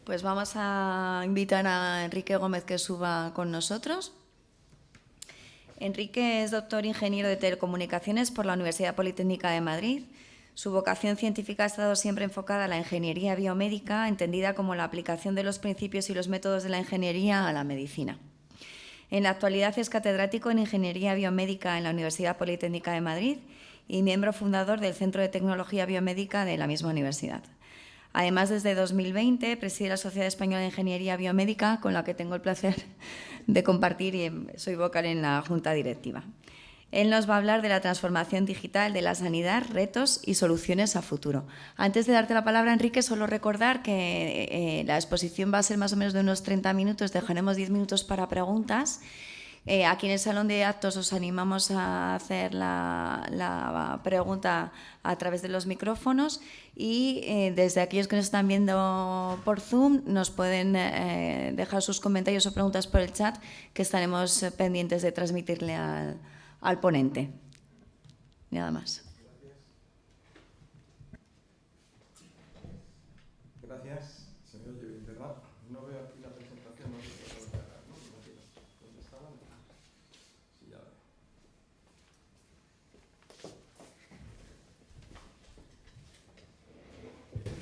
Pues vamos a invitar a Enrique Gómez que suba con nosotros. Enrique es doctor ingeniero de telecomunicaciones por la Universidad Politécnica de Madrid. Su vocación científica ha estado siempre enfocada a la ingeniería biomédica, entendida como la aplicación de los principios y los métodos de la ingeniería a la medicina. En la actualidad es catedrático en Ingeniería Biomédica en la Universidad Politécnica de Madrid y miembro fundador del Centro de Tecnología Biomédica de la misma universidad. Además, desde 2020 preside la Sociedad Española de Ingeniería Biomédica, con la que tengo el placer de compartir y soy vocal en la Junta Directiva. Él nos va a hablar de la transformación digital de la sanidad, retos y soluciones a futuro. Antes de darte la palabra, Enrique, solo recordar que la exposición va a ser más o menos de unos 30 minutos, dejaremos 10 minutos para preguntas. Aquí en el Salón de Actos os animamos a hacer la pregunta a través de los micrófonos y desde aquellos que nos están viendo por Zoom nos pueden dejar sus comentarios o preguntas por el chat, que estaremos pendientes de transmitirle al ponente. Nada más. Gracias. Se me oye bien, ¿verdad? No veo aquí la presentación, no sé si puedo cargar, ¿no? ¿Dónde estaban? Sí, ya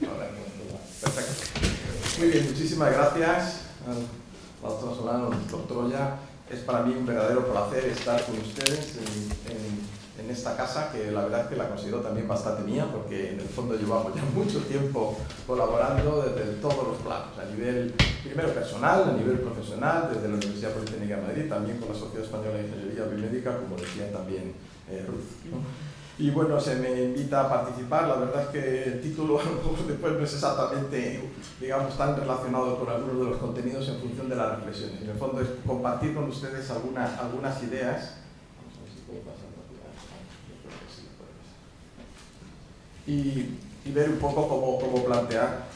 veo. Ahora, perfecto. Muy bien, muchísimas gracias al doctor Solano, al doctor Troya. Es para mí un verdadero placer estar con ustedes en esta casa, que la verdad es que la considero también bastante mía, porque en el fondo llevamos ya mucho tiempo colaborando desde todos los planos, a nivel primero personal, a nivel profesional, desde la Universidad Politécnica de Madrid, también con la Sociedad Española de Ingeniería Biomédica, como decía también Ruth, ¿no? Y bueno, se me invita a participar. La verdad es que el título después no es exactamente, digamos, tan relacionado con algunos de los contenidos en función de las reflexiones. En el fondo es compartir con ustedes algunas ideas. Vamos a ver si puedo pasar y ver un poco cómo plantear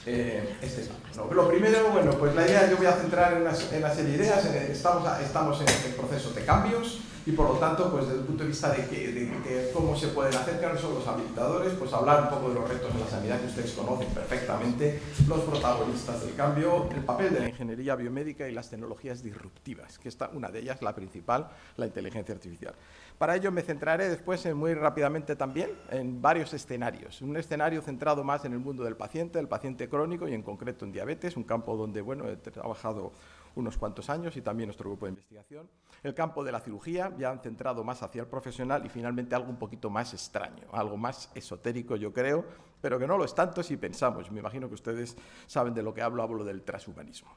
este tema. No, lo primero, bueno, pues la idea, yo voy a centrar en una serie de ideas. Estamos en el proceso de cambios y por lo tanto, pues desde el punto de vista de cómo se pueden hacer, que no son los habilitadores, pues hablar un poco de los retos en la sanidad que ustedes conocen perfectamente, los protagonistas del cambio, el papel de la ingeniería biomédica y las tecnologías disruptivas, que está una de ellas, la principal, la inteligencia artificial. Para ello me centraré después muy rápidamente también en varios escenarios. Un escenario centrado más en el mundo del paciente crónico y en concreto en diabetes, un campo donde bueno, he trabajado unos cuantos años y también nuestro grupo de investigación. El campo de la cirugía, ya han centrado más hacia el profesional y finalmente algo un poquito más extraño, algo más esotérico yo creo, pero que no lo es tanto si pensamos. Me imagino que ustedes saben de lo que hablo del transhumanismo.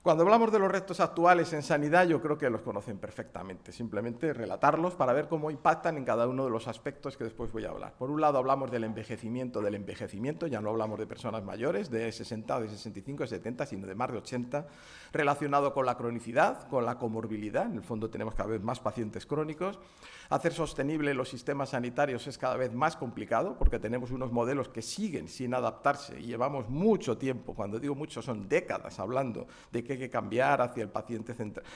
Cuando hablamos de los retos actuales en sanidad, yo creo que los conocen perfectamente. Simplemente relatarlos para ver cómo impactan en cada uno de los aspectos que después voy a hablar. Por un lado hablamos del envejecimiento, ya no hablamos de personas mayores, de 60, de 65, de 70, sino de más de 80, relacionado con la cronicidad, con la comorbilidad. En el fondo tenemos cada vez más pacientes crónicos. Hacer sostenible los sistemas sanitarios es cada vez más complicado porque tenemos unos modelos que siguen sin adaptarse y llevamos mucho tiempo, cuando digo mucho son décadas, hablando de que hay que cambiar hacia el paciente,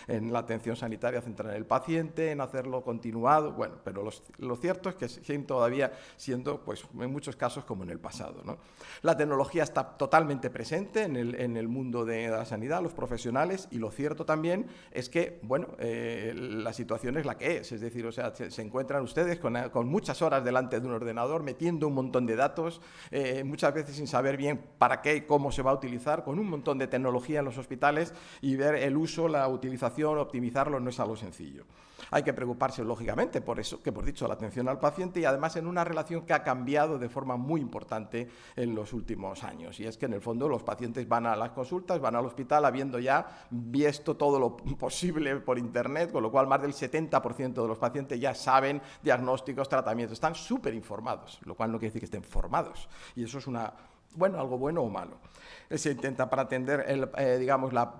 en la atención sanitaria centrada en el paciente, en hacerlo continuado, bueno, pero lo cierto es que siguen todavía siendo, pues, en muchos casos como en el pasado, ¿no? La tecnología está totalmente presente en el mundo de la sanidad, los profesionales, y lo cierto también es que, bueno, la situación es la que es decir, o sea, se encuentran ustedes con muchas horas delante de un ordenador, metiendo un montón de datos, muchas veces sin saber bien para qué y cómo se va a utilizar, con un montón de tecnología en los hospitales, y ver el uso, la utilización, optimizarlo no es algo sencillo. Hay que preocuparse, lógicamente, por eso que hemos dicho, la atención al paciente, y además en una relación que ha cambiado de forma muy importante en los últimos años. Y es que en el fondo los pacientes van a las consultas, van al hospital habiendo ya visto todo lo posible por internet, con lo cual más del 70% de los pacientes ya saben diagnósticos, tratamientos, están súper informados, lo cual no quiere decir que estén formados. Y eso es algo bueno o malo. Se intenta para atender,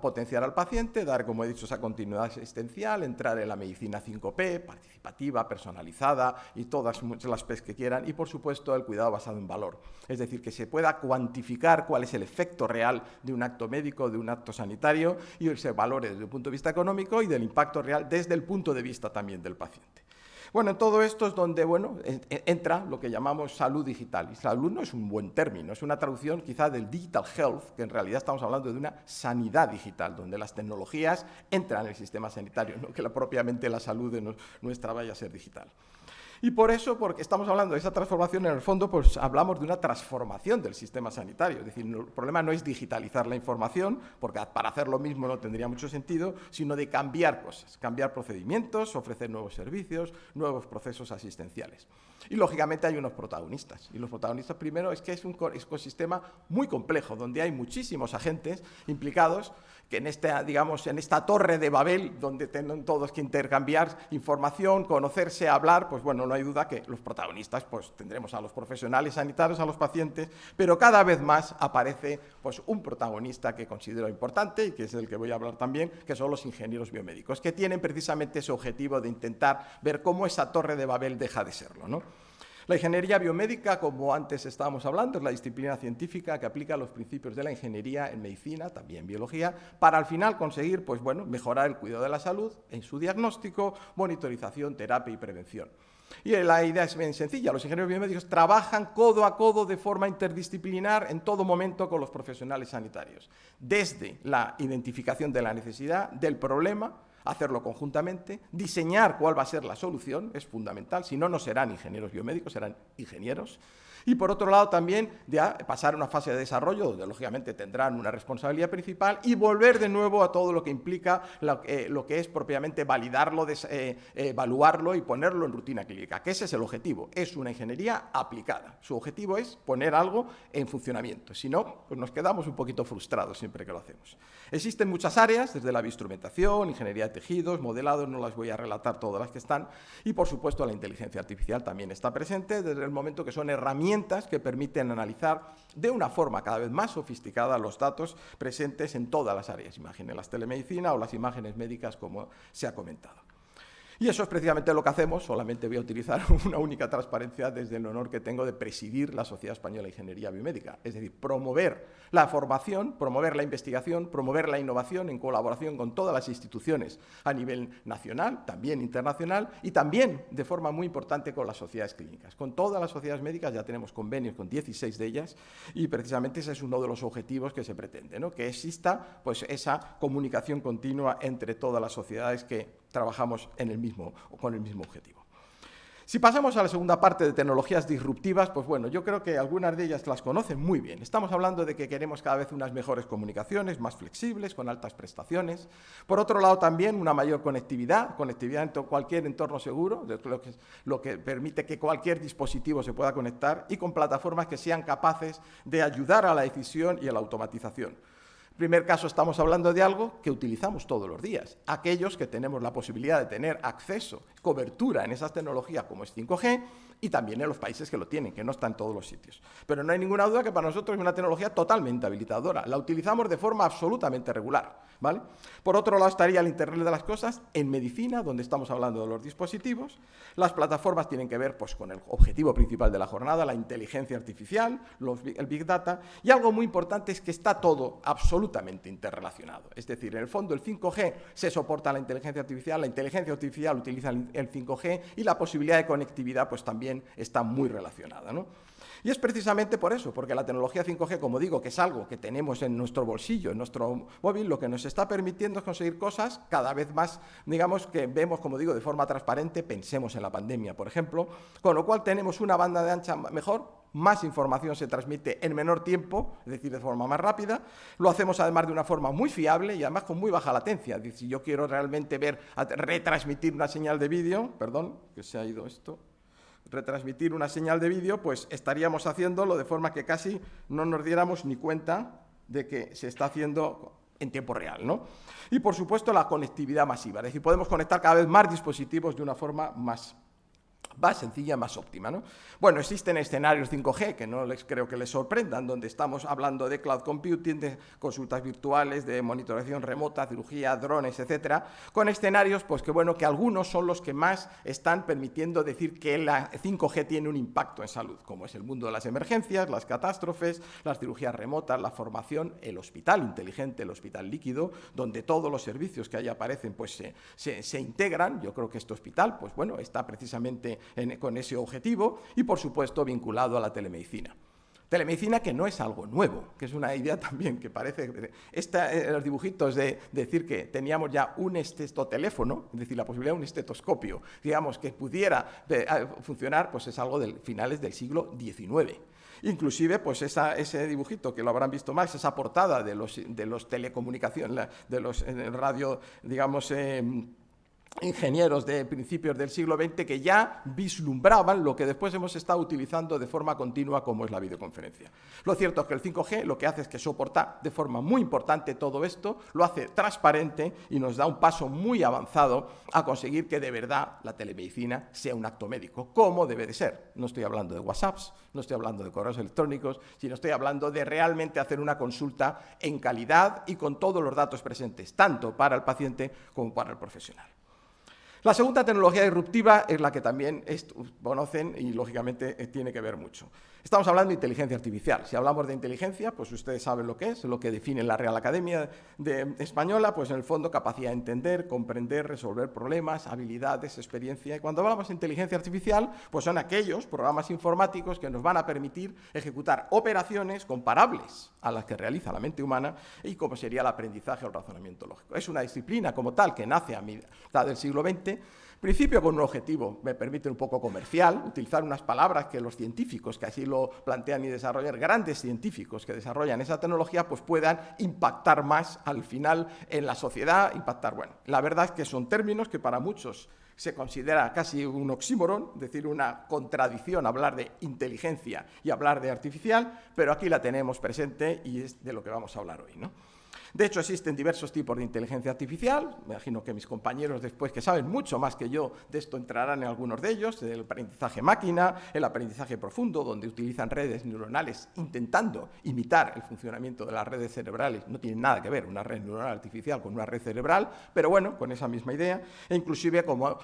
potenciar al paciente, dar, como he dicho, esa continuidad asistencial, entrar en la medicina 5P, participativa, personalizada y todas las P's que quieran, y por supuesto el cuidado basado en valor. Es decir, que se pueda cuantificar cuál es el efecto real de un acto médico, de un acto sanitario, y se valore desde el punto de vista económico y del impacto real desde el punto de vista también del paciente. Bueno, en todo esto es donde entra lo que llamamos salud digital. Y salud no es un buen término, es una traducción quizá del digital health, que en realidad estamos hablando de una sanidad digital, donde las tecnologías entran en el sistema sanitario, no que propiamente la salud de nuestra vaya a ser digital. Y por eso, porque estamos hablando de esa transformación, en el fondo, pues hablamos de una transformación del sistema sanitario. Es decir, el problema no es digitalizar la información, porque para hacer lo mismo no tendría mucho sentido, sino de cambiar cosas, cambiar procedimientos, ofrecer nuevos servicios, nuevos procesos asistenciales. Y, lógicamente, hay unos protagonistas. Y los protagonistas, primero, es que es un ecosistema muy complejo, donde hay muchísimos agentes implicados, que en esta torre de Babel, donde tienen todos que intercambiar información, conocerse, hablar, pues bueno, no hay duda que los protagonistas, pues tendremos a los profesionales sanitarios, a los pacientes, pero cada vez más aparece pues un protagonista que considero importante y que es el que voy a hablar también, que son los ingenieros biomédicos, que tienen precisamente ese objetivo de intentar ver cómo esa torre de Babel deja de serlo, ¿no? La ingeniería biomédica, como antes estábamos hablando, es la disciplina científica que aplica los principios de la ingeniería en medicina, también biología, para al final conseguir pues, bueno, mejorar el cuidado de la salud en su diagnóstico, monitorización, terapia y prevención. Y la idea es bien sencilla, los ingenieros biomédicos trabajan codo a codo de forma interdisciplinar en todo momento con los profesionales sanitarios, desde la identificación de la necesidad, del problema, hacerlo conjuntamente, diseñar cuál va a ser la solución, es fundamental, si no, no serán ingenieros biomédicos, serán ingenieros. Y por otro lado también de pasar a una fase de desarrollo donde lógicamente tendrán una responsabilidad principal y volver de nuevo a todo lo que implica lo que es propiamente validarlo, evaluarlo y ponerlo en rutina clínica, que ese es el objetivo, es una ingeniería aplicada. Su objetivo es poner algo en funcionamiento, si no, pues nos quedamos un poquito frustrados siempre que lo hacemos. Existen muchas áreas, desde la bioinstrumentación, ingeniería de tejidos, modelado, no las voy a relatar todas las que están, y por supuesto la inteligencia artificial también está presente desde el momento que son herramientas que permiten analizar de una forma cada vez más sofisticada los datos presentes en todas las áreas, imaginen las telemedicina o las imágenes médicas como se ha comentado. Y eso es precisamente lo que hacemos, solamente voy a utilizar una única transparencia desde el honor que tengo de presidir la Sociedad Española de Ingeniería Biomédica, es decir, promover la formación, promover la investigación, promover la innovación en colaboración con todas las instituciones a nivel nacional, también internacional y también de forma muy importante con las sociedades clínicas. Con todas las sociedades médicas ya tenemos convenios con 16 de ellas y precisamente ese es uno de los objetivos que se pretende, ¿no? Que exista pues, esa comunicación continua entre todas las sociedades que trabajamos con el mismo objetivo. Si pasamos a la segunda parte de tecnologías disruptivas, pues bueno, yo creo que algunas de ellas las conocen muy bien. Estamos hablando de que queremos cada vez unas mejores comunicaciones, más flexibles, con altas prestaciones. Por otro lado, también una mayor conectividad en cualquier entorno seguro, lo que permite que cualquier dispositivo se pueda conectar y con plataformas que sean capaces de ayudar a la decisión y a la automatización. En primer caso, estamos hablando de algo que utilizamos todos los días. Aquellos que tenemos la posibilidad de tener acceso, cobertura en esas tecnologías como es 5G y también en los países que lo tienen, que no está en todos los sitios. Pero no hay ninguna duda que para nosotros es una tecnología totalmente habilitadora. La utilizamos de forma absolutamente regular, ¿vale? Por otro lado estaría el Internet de las Cosas en medicina, donde estamos hablando de los dispositivos. Las plataformas tienen que ver pues, con el objetivo principal de la jornada, la inteligencia artificial, el Big Data, y algo muy importante es que está todo absolutamente interrelacionado. Es decir, en el fondo el 5G se soporta la inteligencia artificial utiliza el 5G y la posibilidad de conectividad pues también está muy relacionada, ¿no? Y es precisamente por eso, porque la tecnología 5G, como digo, que es algo que tenemos en nuestro bolsillo, en nuestro móvil, lo que nos está permitiendo es conseguir cosas cada vez más, digamos, que vemos, como digo, de forma transparente, pensemos en la pandemia, por ejemplo, con lo cual tenemos una banda de ancha mejor, más información se transmite en menor tiempo, es decir, de forma más rápida, lo hacemos además de una forma muy fiable y además con muy baja latencia, es decir, si yo quiero realmente retransmitir una señal de vídeo, perdón, que se ha ido esto, retransmitir una señal de vídeo, pues estaríamos haciéndolo de forma que casi no nos diéramos ni cuenta de que se está haciendo en tiempo real, ¿no? Y, por supuesto, la conectividad masiva, es decir, podemos conectar cada vez más dispositivos de una forma más más sencilla, más óptima, ¿no? Bueno, existen escenarios 5G que no creo que les sorprendan, donde estamos hablando de cloud computing, de consultas virtuales, de monitorización remota, cirugía, drones, etcétera, con escenarios pues que algunos son los que más están permitiendo decir que la 5G tiene un impacto en salud, como es el mundo de las emergencias, las catástrofes, las cirugías remotas, la formación, el hospital inteligente, el hospital líquido, donde todos los servicios que ahí aparecen pues se integran. Yo creo que este hospital pues está precisamente con ese objetivo y, por supuesto, vinculado a la telemedicina. Telemedicina que no es algo nuevo, que es una idea también que parece... los dibujitos de decir que teníamos ya un teléfono, es decir, la posibilidad de un estetoscopio, digamos, que pudiera funcionar, pues es algo de finales del siglo XIX. Inclusive, pues ese dibujito, que lo habrán visto más, esa portada de los telecomunicaciones, de los radio, digamos... ingenieros de principios del siglo XX que ya vislumbraban lo que después hemos estado utilizando de forma continua, como es la videoconferencia. Lo cierto es que el 5G lo que hace es que soporta de forma muy importante todo esto, lo hace transparente y nos da un paso muy avanzado a conseguir que de verdad la telemedicina sea un acto médico, como debe de ser. No estoy hablando de WhatsApps, no estoy hablando de correos electrónicos, sino estoy hablando de realmente hacer una consulta en calidad y con todos los datos presentes, tanto para el paciente como para el profesional. La segunda tecnología disruptiva es la que también conocen y, lógicamente, tiene que ver mucho. Estamos hablando de inteligencia artificial. Si hablamos de inteligencia, pues ustedes saben lo que es, lo que define la Real Academia Española, pues en el fondo capacidad de entender, comprender, resolver problemas, habilidades, experiencia. Y cuando hablamos de inteligencia artificial, pues son aquellos programas informáticos que nos van a permitir ejecutar operaciones comparables a las que realiza la mente humana y como sería el aprendizaje o el razonamiento lógico. Es una disciplina como tal que nace a mitad del siglo XX, principio con un objetivo, me permite un poco comercial, utilizar unas palabras que los científicos que así lo plantean y desarrollan, grandes científicos que desarrollan esa tecnología, pues puedan impactar más al final en la sociedad, la verdad es que son términos que para muchos se considera casi un oxímoron, es decir, una contradicción hablar de inteligencia y hablar de artificial, pero aquí la tenemos presente y es de lo que vamos a hablar hoy, ¿no? De hecho, existen diversos tipos de inteligencia artificial. Me imagino que mis compañeros después, que saben mucho más que yo de esto, entrarán en algunos de ellos. El aprendizaje máquina, el aprendizaje profundo, donde utilizan redes neuronales intentando imitar el funcionamiento de las redes cerebrales. No tiene nada que ver una red neuronal artificial con una red cerebral, pero bueno, con esa misma idea. E inclusive como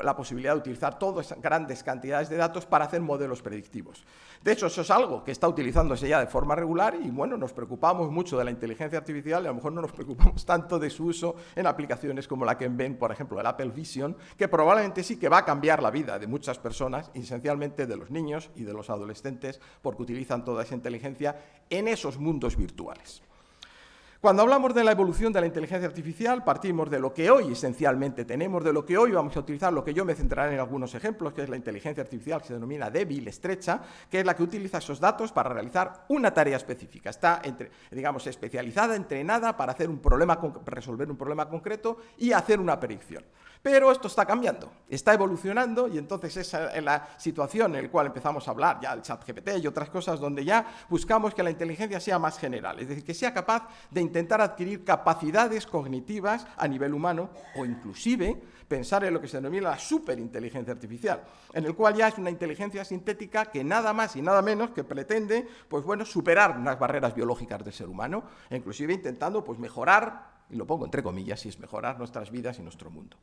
la posibilidad de utilizar todas grandes cantidades de datos para hacer modelos predictivos. De hecho, eso es algo que está utilizándose ya de forma regular y, bueno, nos preocupamos mucho de la inteligencia artificial y a lo mejor no nos preocupamos tanto de su uso en aplicaciones como la que ven, por ejemplo, el Apple Vision, que probablemente sí que va a cambiar la vida de muchas personas, esencialmente de los niños y de los adolescentes, porque utilizan toda esa inteligencia en esos mundos virtuales. Cuando hablamos de la evolución de la inteligencia artificial, partimos de lo que hoy esencialmente tenemos, de lo que hoy vamos a utilizar, lo que yo me centraré en algunos ejemplos, que es la inteligencia artificial que se denomina débil, estrecha, que es la que utiliza esos datos para realizar una tarea específica. Está, digamos, especializada, entrenada para hacer resolver un problema concreto y hacer una predicción. Pero esto está cambiando, está evolucionando y entonces esa es la situación en la cual empezamos a hablar ya del ChatGPT y otras cosas donde ya buscamos que la inteligencia sea más general, es decir, que sea capaz de intentar adquirir capacidades cognitivas a nivel humano o inclusive pensar en lo que se denomina la superinteligencia artificial, en el cual ya es una inteligencia sintética que nada más y nada menos que pretende, pues bueno, superar unas barreras biológicas del ser humano e inclusive intentando pues mejorar, y lo pongo entre comillas, si es mejorar nuestras vidas y nuestro mundo.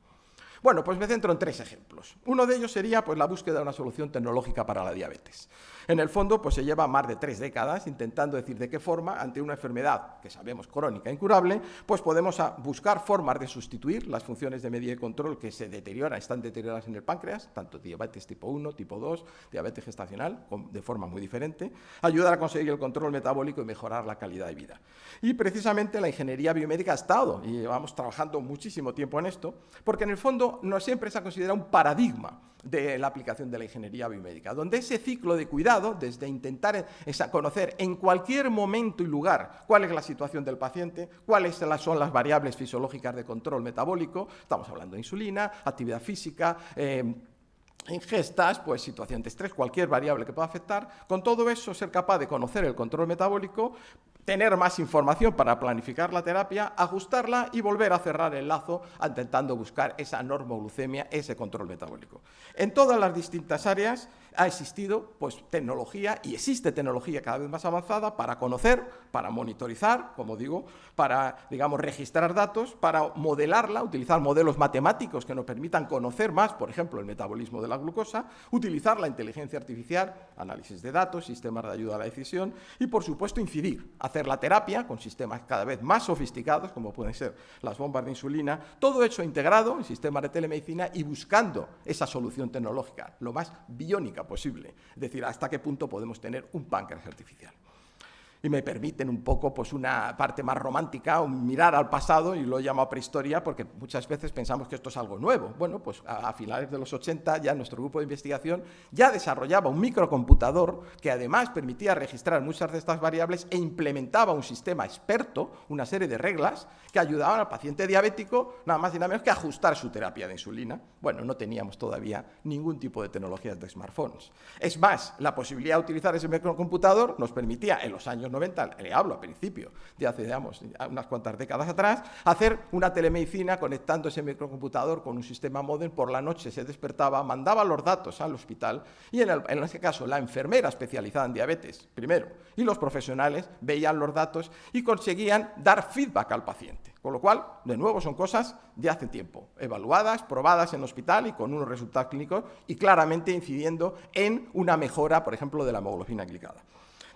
Bueno, pues me centro en 3 ejemplos. Uno de ellos sería pues, la búsqueda de una solución tecnológica para la diabetes. En el fondo, pues se lleva más de 3 décadas intentando decir de qué forma, ante una enfermedad que sabemos crónica e incurable, pues podemos buscar formas de sustituir las funciones de medida y control que se deterioran, están deterioradas en el páncreas, tanto diabetes tipo 1, tipo 2, diabetes gestacional, de forma muy diferente, ayudar a conseguir el control metabólico y mejorar la calidad de vida. Y precisamente la ingeniería biomédica ha estado, y llevamos trabajando muchísimo tiempo en esto, porque en el fondo no siempre se ha considerado un paradigma de la aplicación de la ingeniería biomédica, donde ese ciclo de cuidado, desde intentar conocer en cualquier momento y lugar cuál es la situación del paciente, cuáles son las variables fisiológicas de control metabólico, estamos hablando de insulina, actividad física, ingestas, pues situación de estrés, cualquier variable que pueda afectar, con todo eso ser capaz de conocer el control metabólico, tener más información para planificar la terapia, ajustarla y volver a cerrar el lazo intentando buscar esa normoglucemia, ese control metabólico. En todas las distintas áreas ha existido pues, tecnología y existe tecnología cada vez más avanzada para conocer, para monitorizar, como digo, para, digamos, registrar datos, para modelarla, utilizar modelos matemáticos que nos permitan conocer más, por ejemplo, el metabolismo de la glucosa, utilizar la inteligencia artificial, análisis de datos, sistemas de ayuda a la decisión y, por supuesto, incidir, hacer la terapia con sistemas cada vez más sofisticados, como pueden ser las bombas de insulina, todo hecho integrado en sistemas de telemedicina y buscando esa solución tecnológica, lo más biónica posible, es decir, hasta qué punto podemos tener un páncreas artificial. Y me permiten un poco pues, una parte más romántica, mirar al pasado, y lo llamo prehistoria porque muchas veces pensamos que esto es algo nuevo. Bueno, pues a finales de los 80 ya nuestro grupo de investigación ya desarrollaba un microcomputador que además permitía registrar muchas de estas variables e implementaba un sistema experto, una serie de reglas que ayudaban al paciente diabético nada más y nada menos que a ajustar su terapia de insulina. Bueno, no teníamos todavía ningún tipo de tecnologías de smartphones. Es más, la posibilidad de utilizar ese microcomputador nos permitía en los años 90, le hablo a principio de hace, digamos, unas cuantas décadas atrás, hacer una telemedicina conectando ese microcomputador con un sistema módem. Por la noche se despertaba, mandaba los datos al hospital y en ese caso la enfermera especializada en diabetes primero y los profesionales veían los datos y conseguían dar feedback al paciente. Con lo cual, de nuevo, son cosas de hace tiempo, evaluadas, probadas en el hospital y con unos resultados clínicos y claramente incidiendo en una mejora, por ejemplo, de la hemoglobina glicada.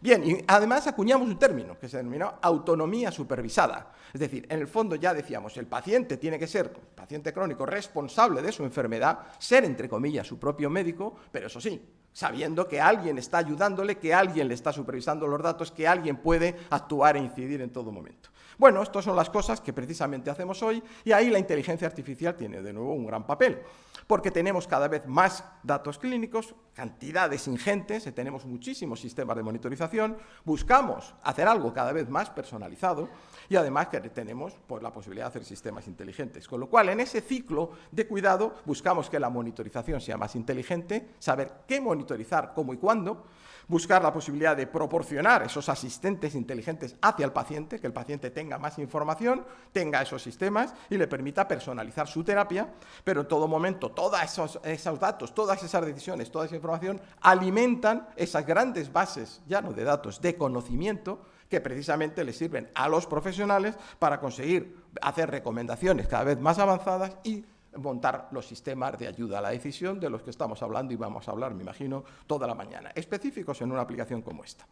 Bien, y además acuñamos un término que se denominó autonomía supervisada. Es decir, en el fondo ya decíamos, el paciente tiene que ser, paciente crónico, responsable de su enfermedad, ser, entre comillas, su propio médico, pero eso sí, sabiendo que alguien está ayudándole, que alguien le está supervisando los datos, que alguien puede actuar e incidir en todo momento. Bueno, estas son las cosas que precisamente hacemos hoy y ahí la inteligencia artificial tiene de nuevo un gran papel, porque tenemos cada vez más datos clínicos, cantidades ingentes, tenemos muchísimos sistemas de monitorización, buscamos hacer algo cada vez más personalizado y además que tenemos pues, la posibilidad de hacer sistemas inteligentes, con lo cual en ese ciclo de cuidado buscamos que la monitorización sea más inteligente, saber qué monitorizar, cómo y cuándo, buscar la posibilidad de proporcionar esos asistentes inteligentes hacia el paciente, que el paciente tenga más información, tenga esos sistemas y le permita personalizar su terapia, pero en todo momento todos esos datos, todas esas decisiones, toda esa información alimentan esas grandes bases, ya no de datos, de conocimiento, que precisamente le sirven a los profesionales para conseguir hacer recomendaciones cada vez más avanzadas y montar los sistemas de ayuda a la decisión de los que estamos hablando y vamos a hablar, me imagino, toda la mañana, específicos en una aplicación como esta.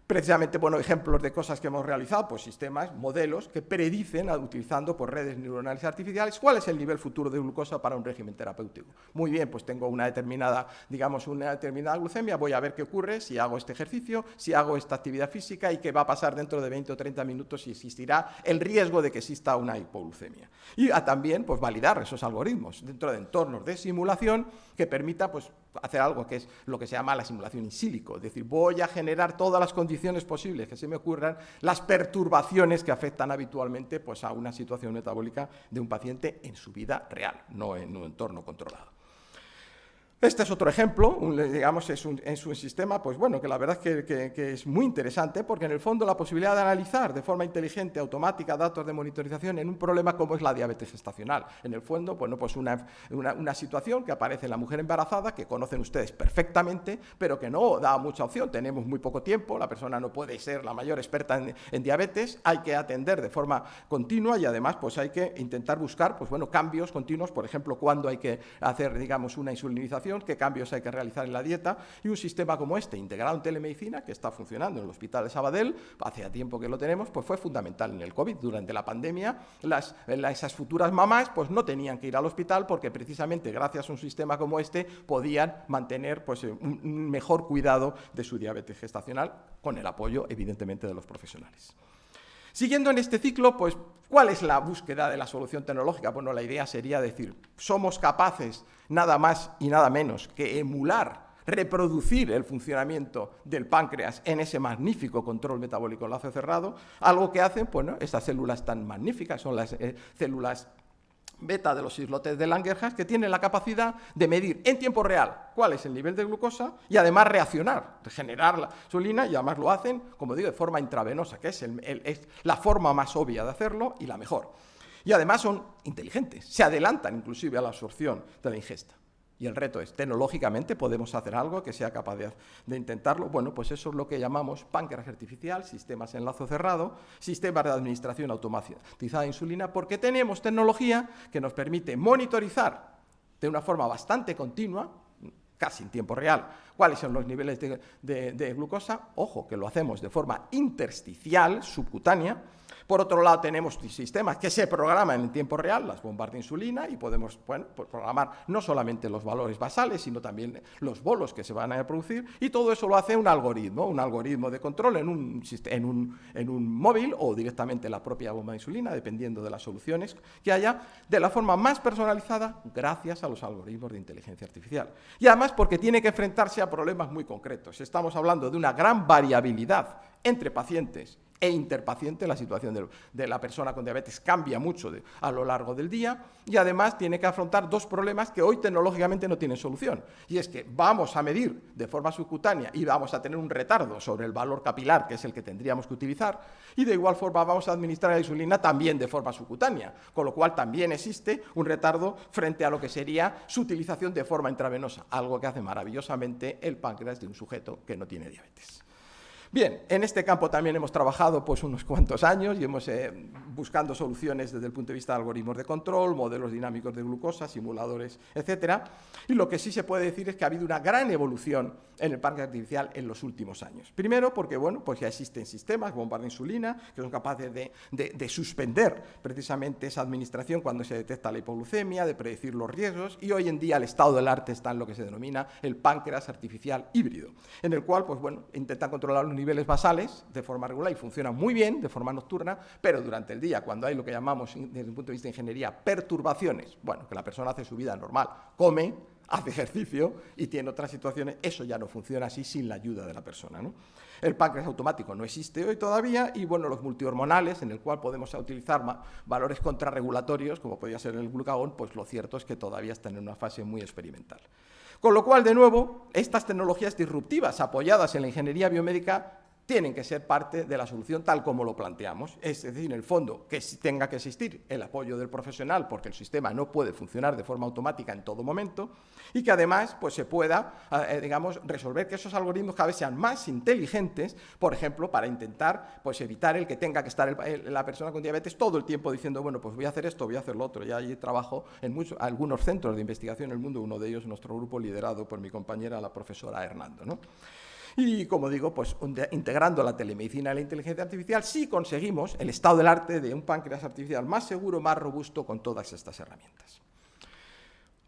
Precisamente, bueno, ejemplos de cosas que hemos realizado, pues sistemas, modelos que predicen, utilizando pues, redes neuronales artificiales, cuál es el nivel futuro de glucosa para un régimen terapéutico. Muy bien, pues tengo una determinada, digamos, una determinada glucemia, voy a ver qué ocurre si hago este ejercicio, si hago esta actividad física y qué va a pasar dentro de 20 o 30 minutos si existirá el riesgo de que exista una hipoglucemia. Y también, pues validar esos algoritmos dentro de entornos de simulación que permita, pues, hacer algo que es lo que se llama la simulación in silico, es decir, voy a generar todas las condiciones posibles que se me ocurran, las perturbaciones que afectan habitualmente pues, a una situación metabólica de un paciente en su vida real, no en un entorno controlado. Este es otro ejemplo, digamos, es un sistema, pues bueno, que la verdad es que es muy interesante porque en el fondo la posibilidad de analizar de forma inteligente, automática, datos de monitorización en un problema como es la diabetes gestacional. En el fondo, bueno, pues una situación que aparece en la mujer embarazada, que conocen ustedes perfectamente, pero que no da mucha opción, tenemos muy poco tiempo, la persona no puede ser la mayor experta en diabetes, hay que atender de forma continua y además pues hay que intentar buscar, pues bueno, cambios continuos, por ejemplo, cuándo hay que hacer, digamos, una insulinización, qué cambios hay que realizar en la dieta, y un sistema como este, integrado en telemedicina, que está funcionando en el Hospital de Sabadell, hace tiempo que lo tenemos, pues fue fundamental en el COVID. Durante la pandemia, esas futuras mamás pues no tenían que ir al hospital porque precisamente gracias a un sistema como este podían mantener pues, un mejor cuidado de su diabetes gestacional, con el apoyo, evidentemente, de los profesionales. Siguiendo en este ciclo, pues, ¿cuál es la búsqueda de la solución tecnológica? Bueno, la idea sería decir, somos capaces nada más y nada menos que emular, reproducir el funcionamiento del páncreas en ese magnífico control metabólico enlace cerrado, algo que hacen, bueno, estas células tan magníficas son las células beta de los islotes de Langerhans, que tienen la capacidad de medir en tiempo real cuál es el nivel de glucosa y además reaccionar, generar la insulina, y además lo hacen, como digo, de forma intravenosa, que es la forma más obvia de hacerlo y la mejor. Y además son inteligentes, se adelantan inclusive a la absorción de la ingesta. Y el reto es, tecnológicamente, ¿podemos hacer algo que sea capaz de intentarlo? Bueno, pues eso es lo que llamamos páncreas artificial, sistemas en lazo cerrado, sistemas de administración automatizada de insulina, porque tenemos tecnología que nos permite monitorizar de una forma bastante continua, casi en tiempo real, cuáles son los niveles de glucosa. Ojo, que lo hacemos de forma intersticial, subcutánea. Por otro lado, tenemos sistemas que se programan en tiempo real, las bombas de insulina, y podemos pues programar no solamente los valores basales, sino también los bolos que se van a producir, y todo eso lo hace un algoritmo de control en un móvil o directamente en la propia bomba de insulina, dependiendo de las soluciones que haya, de la forma más personalizada, gracias a los algoritmos de inteligencia artificial. Y además porque tiene que enfrentarse a problemas muy concretos. Estamos hablando de una gran variabilidad entre pacientes e interpaciente. La situación de la persona con diabetes cambia mucho a lo largo del día, y además tiene que afrontar dos problemas que hoy tecnológicamente no tienen solución, y es que vamos a medir de forma subcutánea y vamos a tener un retardo sobre el valor capilar, que es el que tendríamos que utilizar, y de igual forma vamos a administrar la insulina también de forma subcutánea, con lo cual también existe un retardo frente a lo que sería su utilización de forma intravenosa, algo que hace maravillosamente el páncreas de un sujeto que no tiene diabetes. Bien, en este campo también hemos trabajado pues unos cuantos años y hemos buscando soluciones desde el punto de vista de algoritmos de control, modelos dinámicos de glucosa, simuladores, etcétera. Y lo que sí se puede decir es que ha habido una gran evolución en el páncreas artificial en los últimos años. Primero porque, bueno, pues ya existen sistemas, bombas de insulina, que son capaces de suspender precisamente esa administración cuando se detecta la hipoglucemia, de predecir los riesgos, y hoy en día el estado del arte está en lo que se denomina el páncreas artificial híbrido, en el cual, pues bueno, intentan controlar los niveles basales de forma regular y funciona muy bien de forma nocturna, pero durante el día, cuando hay lo que llamamos desde un punto de vista de ingeniería perturbaciones, bueno, que la persona hace su vida normal, come, hace ejercicio y tiene otras situaciones, eso ya no funciona así sin la ayuda de la persona, ¿no? El páncreas automático no existe hoy todavía, y bueno, los multihormonales, en el cual podemos utilizar valores contrarregulatorios, como podría ser el glucagón, pues lo cierto es que todavía están en una fase muy experimental. Con lo cual, de nuevo, estas tecnologías disruptivas apoyadas en la ingeniería biomédica tienen que ser parte de la solución tal como lo planteamos. Es decir, en el fondo, que tenga que existir el apoyo del profesional, porque el sistema no puede funcionar de forma automática en todo momento, y que además pues, se pueda, digamos, resolver que esos algoritmos cada vez sean más inteligentes, por ejemplo, para intentar pues, evitar el que tenga que estar la persona con diabetes todo el tiempo diciendo, bueno, pues voy a hacer esto, voy a hacer lo otro. Ya hay trabajo en algunos centros de investigación en el mundo, uno de ellos nuestro grupo liderado por mi compañera, la profesora Hernando, ¿no? Y, como digo, pues integrando la telemedicina y la inteligencia artificial, sí conseguimos el estado del arte de un páncreas artificial más seguro, más robusto, con todas estas herramientas.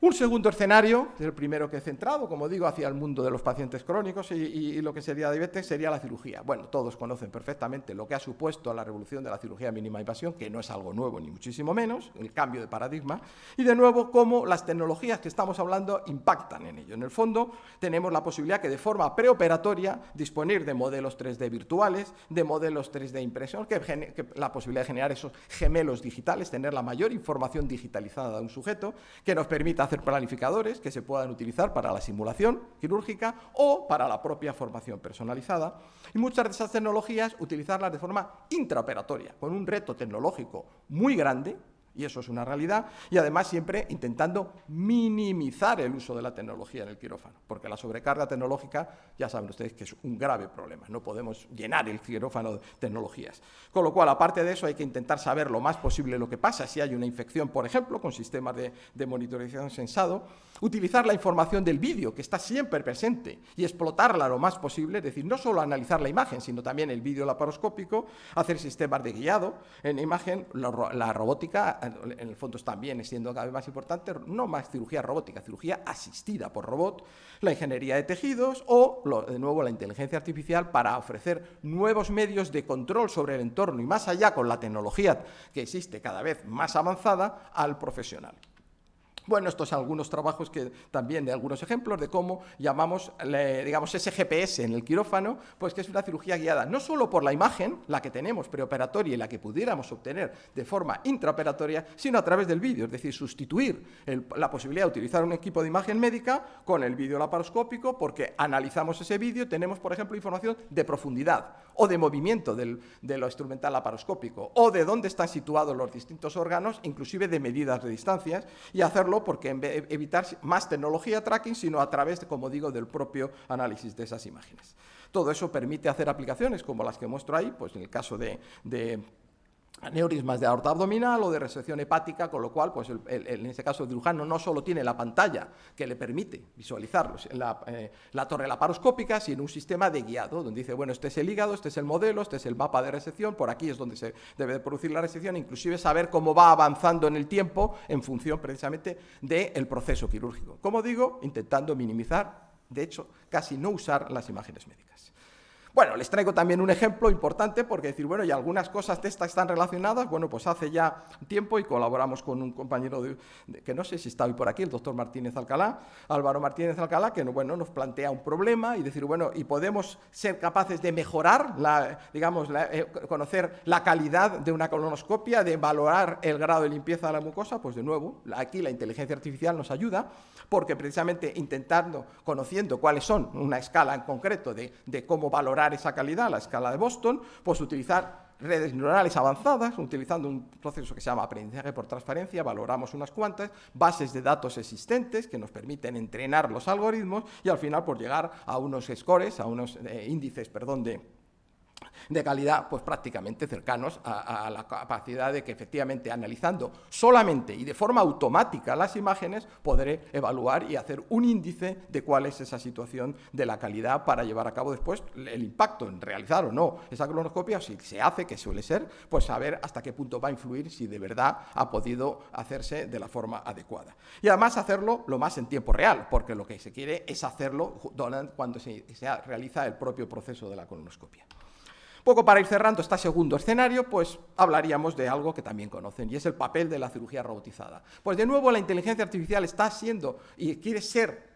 Un segundo escenario, es el primero que he centrado, como digo, hacia el mundo de los pacientes crónicos y lo que sería diabetes, sería la cirugía. Bueno, todos conocen perfectamente lo que ha supuesto la revolución de la cirugía mínima invasión, que no es algo nuevo ni muchísimo menos, el cambio de paradigma, y de nuevo cómo las tecnologías que estamos hablando impactan en ello. En el fondo tenemos la posibilidad que de forma preoperatoria disponer de modelos 3D virtuales, de modelos 3D impresión, que la posibilidad de generar esos gemelos digitales, tener la mayor información digitalizada de un sujeto, que nos permita hacer planificadores que se puedan utilizar para la simulación quirúrgica o para la propia formación personalizada, y muchas de esas tecnologías utilizarlas de forma intraoperatoria, con un reto tecnológico muy grande, y eso es una realidad, y además siempre intentando minimizar el uso de la tecnología en el quirófano, porque la sobrecarga tecnológica, ya saben ustedes que es un grave problema, no podemos llenar el quirófano de tecnologías. Con lo cual, aparte de eso, hay que intentar saber lo más posible lo que pasa si hay una infección, por ejemplo, con sistemas de monitorización sensado, utilizar la información del vídeo, que está siempre presente, y explotarla lo más posible, es decir, no solo analizar la imagen, sino también el vídeo laparoscópico, hacer sistemas de guiado en imagen, la robótica, en el fondo también siendo cada vez más importante, no más cirugía robótica, cirugía asistida por robot, la ingeniería de tejidos o, de nuevo, la inteligencia artificial para ofrecer nuevos medios de control sobre el entorno y más allá con la tecnología que existe cada vez más avanzada al profesional. Bueno, estos son algunos trabajos que también de algunos ejemplos de cómo llamamos, digamos, ese GPS en el quirófano, pues que es una cirugía guiada no solo por la imagen, la que tenemos preoperatoria y la que pudiéramos obtener de forma intraoperatoria, sino a través del vídeo, es decir, sustituir la posibilidad de utilizar un equipo de imagen médica con el vídeo laparoscópico, porque analizamos ese vídeo, tenemos, por ejemplo, información de profundidad o de movimiento de lo instrumental laparoscópico o de dónde están situados los distintos órganos, inclusive de medidas de distancias, y hacerlo porque evitar más tecnología tracking, sino a través, como digo, del propio análisis de esas imágenes. Todo eso permite hacer aplicaciones como las que muestro ahí, pues en el caso de aneurismas de aorta abdominal o de resección hepática, con lo cual, pues en este caso el cirujano no solo tiene la pantalla que le permite visualizar la torre laparoscópica, sino un sistema de guiado, donde dice, bueno, este es el hígado, este es el modelo, este es el mapa de resección, por aquí es donde se debe de producir la resección, inclusive saber cómo va avanzando en el tiempo en función precisamente del proceso quirúrgico. Como digo, intentando minimizar, de hecho, casi no usar las imágenes médicas. Bueno, les traigo también un ejemplo importante porque decir, bueno, y algunas cosas de estas están relacionadas. Bueno, pues hace ya tiempo y colaboramos con un compañero que no sé si está hoy por aquí, el doctor Martínez Alcalá, Álvaro Martínez Alcalá, que bueno, nos plantea un problema y decir, bueno, y podemos ser capaces de mejorar, conocer la calidad de una colonoscopia, de valorar el grado de limpieza de la mucosa. Pues de nuevo, aquí la inteligencia artificial nos ayuda porque precisamente conociendo cuáles son una escala en concreto de cómo valorar esa calidad, la escala de Boston, pues utilizar redes neuronales avanzadas, utilizando un proceso que se llama aprendizaje por transferencia, valoramos unas cuantas, bases de datos existentes que nos permiten entrenar los algoritmos y al final por llegar a unos scores, a unos índices, de calidad, pues prácticamente cercanos a la capacidad de que efectivamente analizando solamente y de forma automática las imágenes podré evaluar y hacer un índice de cuál es esa situación de la calidad para llevar a cabo después el impacto en realizar o no esa colonoscopia, o si se hace, que suele ser, pues saber hasta qué punto va a influir si de verdad ha podido hacerse de la forma adecuada. Y además hacerlo lo más en tiempo real, porque lo que se quiere es hacerlo cuando se realiza el propio proceso de la colonoscopia. Poco para ir cerrando este segundo escenario, pues hablaríamos de algo que también conocen, y es el papel de la cirugía robotizada. Pues de nuevo la inteligencia artificial está siendo, y quiere ser,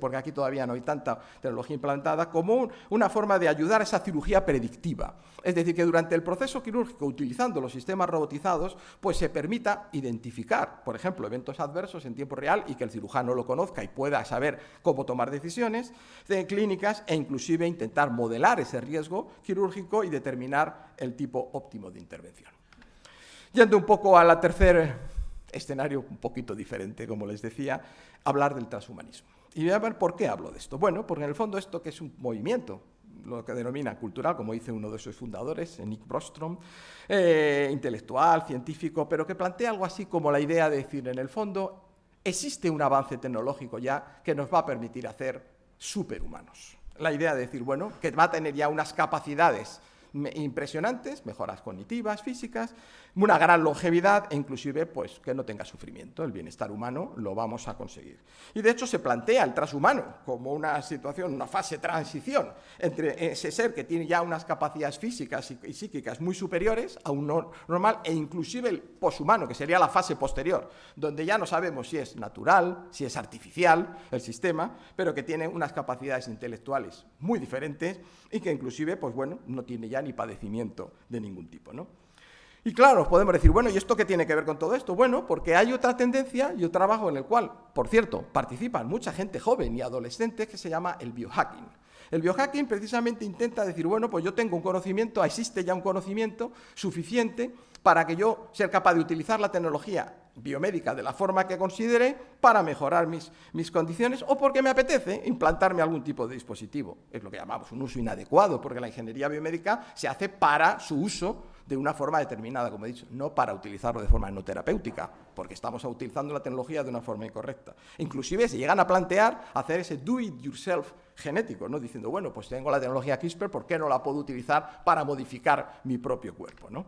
porque aquí todavía no hay tanta tecnología implantada, como una forma de ayudar a esa cirugía predictiva. Es decir, que durante el proceso quirúrgico, utilizando los sistemas robotizados, pues se permita identificar, por ejemplo, eventos adversos en tiempo real y que el cirujano lo conozca y pueda saber cómo tomar decisiones clínicas e inclusive intentar modelar ese riesgo quirúrgico y determinar el tipo óptimo de intervención. Yendo un poco a la tercera escenario un poquito diferente, como les decía, hablar del transhumanismo. Y voy a ver por qué hablo de esto. Bueno, porque en el fondo esto que es un movimiento, lo que denomina cultural, como dice uno de sus fundadores, Nick Bostrom, intelectual, científico, pero que plantea algo así como la idea de decir, en el fondo, existe un avance tecnológico ya que nos va a permitir hacer superhumanos. La idea de decir, bueno, que va a tener ya unas capacidades impresionantes, mejoras cognitivas, físicas, una gran longevidad e inclusive pues, que no tenga sufrimiento. El bienestar humano lo vamos a conseguir. Y de hecho se plantea el transhumano como una situación, una fase de transición entre ese ser que tiene ya unas capacidades físicas y psíquicas muy superiores a un normal e inclusive el poshumano, que sería la fase posterior, donde ya no sabemos si es natural, si es artificial el sistema, pero que tiene unas capacidades intelectuales muy diferentes y que inclusive pues, bueno, no tiene ya ni padecimiento de ningún tipo, ¿no? Y claro, podemos decir, bueno, ¿y esto qué tiene que ver con todo esto? Bueno, porque hay otra tendencia y otro trabajo en el cual, por cierto, participan mucha gente joven y adolescente que se llama el biohacking. El biohacking precisamente intenta decir, bueno, pues yo tengo un conocimiento, existe ya un conocimiento suficiente para que yo sea capaz de utilizar la tecnología biomédica de la forma que considere para mejorar mis condiciones o porque me apetece implantarme algún tipo de dispositivo. Es lo que llamamos un uso inadecuado, porque la ingeniería biomédica se hace para su uso de una forma determinada, como he dicho, no para utilizarlo de forma no terapéutica, porque estamos utilizando la tecnología de una forma incorrecta. Inclusive se llegan a plantear hacer ese do-it-yourself genético, ¿no? Diciendo, bueno, pues tengo la tecnología CRISPR, ¿por qué no la puedo utilizar para modificar mi propio cuerpo, ¿no?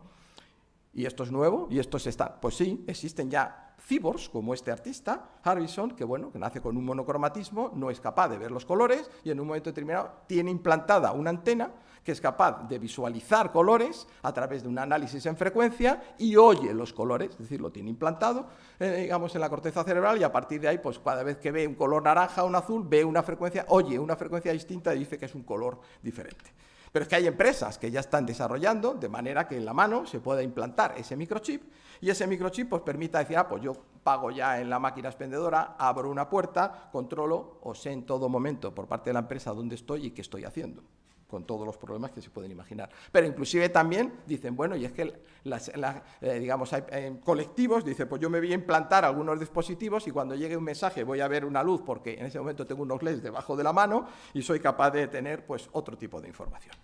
¿Y esto es nuevo? ¿Y esto se está? Pues sí, existen ya cyborgs, como este artista, Harbison, que bueno, que nace con un monocromatismo, no es capaz de ver los colores y en un momento determinado tiene implantada una antena que es capaz de visualizar colores a través de un análisis en frecuencia y oye los colores, es decir, lo tiene implantado, digamos, en la corteza cerebral, y a partir de ahí, pues cada vez que ve un color naranja o un azul, ve una frecuencia, oye una frecuencia distinta y dice que es un color diferente. Pero es que hay empresas que ya están desarrollando de manera que en la mano se pueda implantar ese microchip y ese microchip pues permita decir, pues yo pago ya en la máquina expendedora, abro una puerta, controlo o sé en todo momento por parte de la empresa dónde estoy y qué estoy haciendo, con todos los problemas que se pueden imaginar. Pero inclusive también dicen, bueno, y es que digamos, hay colectivos, dice, pues yo me voy a implantar algunos dispositivos y cuando llegue un mensaje voy a ver una luz porque en ese momento tengo unos LEDs debajo de la mano y soy capaz de tener pues otro tipo de información.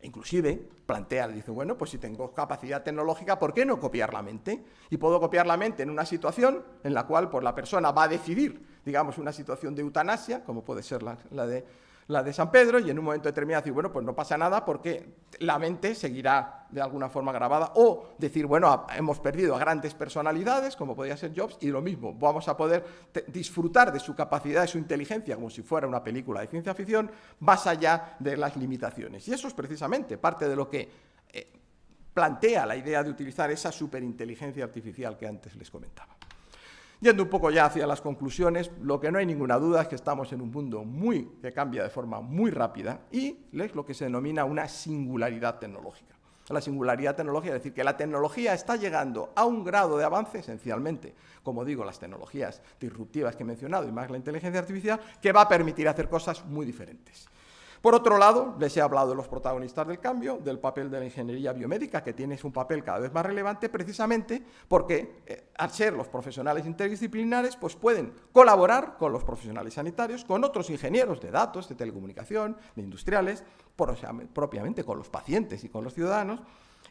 Inclusive plantea, dice, bueno, pues si tengo capacidad tecnológica, ¿por qué no copiar la mente? Y puedo copiar la mente en una situación en la cual pues, la persona va a decidir, digamos, una situación de eutanasia, como puede ser la de San Pedro, y en un momento determinado decir, bueno, pues no pasa nada porque la mente seguirá de alguna forma grabada, o decir, bueno, hemos perdido a grandes personalidades, como podría ser Jobs, y lo mismo, vamos a poder disfrutar de su capacidad, de su inteligencia, como si fuera una película de ciencia ficción, más allá de las limitaciones. Y eso es precisamente parte de lo que plantea la idea de utilizar esa superinteligencia artificial que antes les comentaba. Yendo un poco ya hacia las conclusiones, lo que no hay ninguna duda es que estamos en un mundo que cambia de forma muy rápida y es lo que se denomina una singularidad tecnológica. La singularidad tecnológica es decir, que la tecnología está llegando a un grado de avance, esencialmente, como digo, las tecnologías disruptivas que he mencionado y más la inteligencia artificial, que va a permitir hacer cosas muy diferentes. Por otro lado, les he hablado de los protagonistas del cambio, del papel de la ingeniería biomédica, que tiene un papel cada vez más relevante precisamente porque al ser los profesionales interdisciplinares, pues pueden colaborar con los profesionales sanitarios, con otros ingenieros de datos, de telecomunicación, de industriales, propiamente con los pacientes y con los ciudadanos,